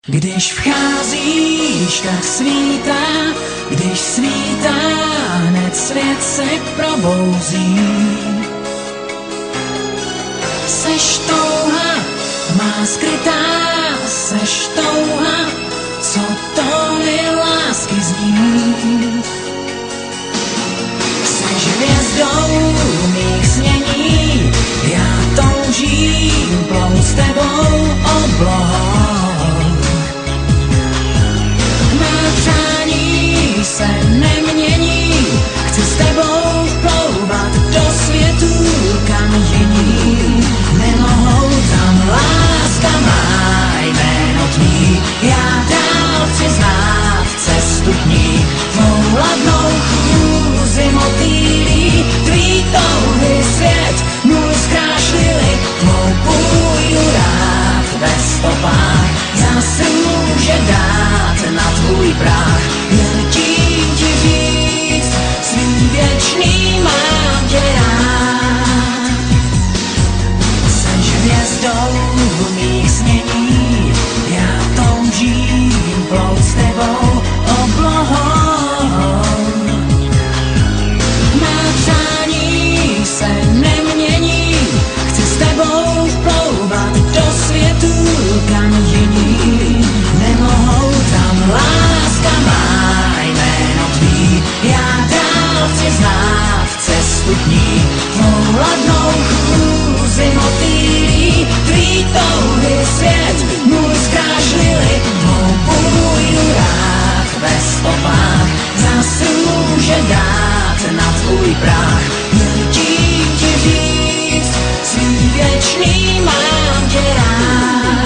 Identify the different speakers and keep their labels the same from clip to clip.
Speaker 1: Když vcházíš, tak svítá, když svítá, hned svět se probouzí. Seš touha, má skrytá, seš touha, co tóny lásky zní. Seš hvězdou mých snění, já toužím plout s tebou oblohou. Přání se nemění, chci s tebou plouvat do světů, kam jiní nemohou. Tam láska má jméno tvý, já dál chci znát cestu k ní. Tvou ladnou chůzi motýlí, tvý touhy svět můj zkrášlili. Tvou půjdu rád ve stopách, zase může dát na tvůj práh. Jen tím ti říct, svý věčný mám tě rád. Seš hvězdou mých snění, já toužím plout s tebou oblohou. Má přání se nemění, chci s tebou plouvat do světů, kam jiní nemohou. Tam láska má jméno tvý, já dál chci znát cestu k ní. Tvou ladnou chůzi motýlí, tvý touhy svět můj zkrášlili. Tvou půjdu rád ve stopách, zase může dát na tvůj práh. Jen tím ti říct, svý věčný mám tě rád.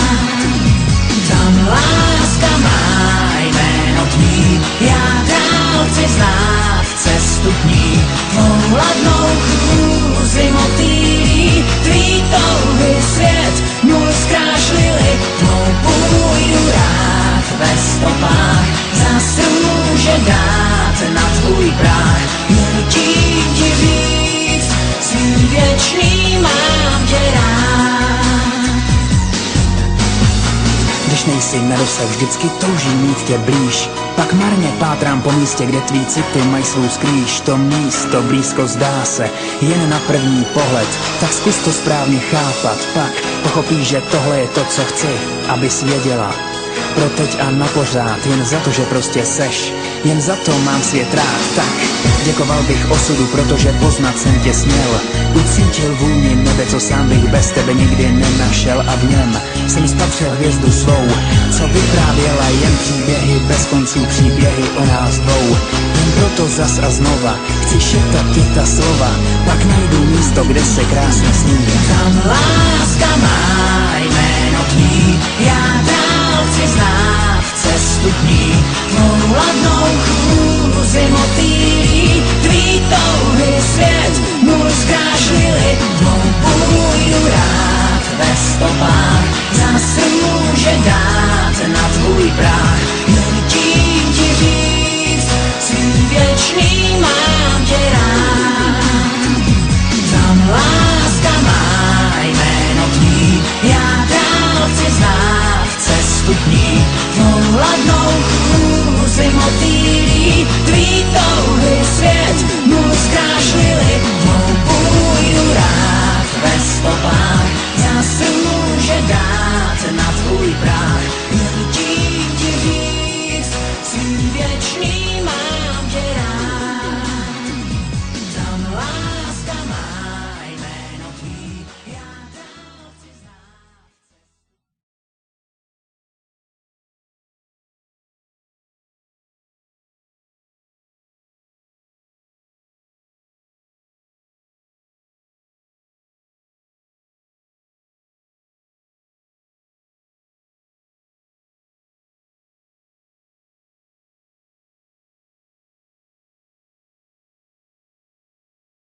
Speaker 1: Tam láska má jméno tvý, já dál chci znát cestu k ní. Tvou ladnou chůzi motýlí, tvý touhy svět můj zkrášlili. Tvou půjdu rád ve stopách, zase může dát na tvůj práh. Jen tím ti říct, svý věčný mám tě rád. Když nejsi na dosah, vždycky toužím mít tě blíž. Pak marně pátrám po místě, kde tvý city mají svou skrýš. To místo blízko zdá se jen na první pohled, tak zkus to správně chápat. Pak pochopíš, že tohle je to, co chci, abys věděla. Pro teď a na pořád, jen za to, že prostě seš, jen za to mám svět rád. Tak děkoval bych osudu, protože poznat jsem tě směl. Ucítil vůni nebe, co sám bych bez tebe nikdy nenašel. A v něm jsem spatřil hvězdu svou, co vyprávěla jen příběhy, bez konců příběhy o nás dvou. Jen proto zas a znova chci šeptat ti ta slova, pak najdu místo, kde se krásně sní. Tam láska má jméno tvý, já dál chci znát cestu k ní. Tvou ladnou chůzi motýlí, tvý touhy svět můj zkrášlili. Tvou půjdu rád ve stopách, zase může dát na tvůj práh.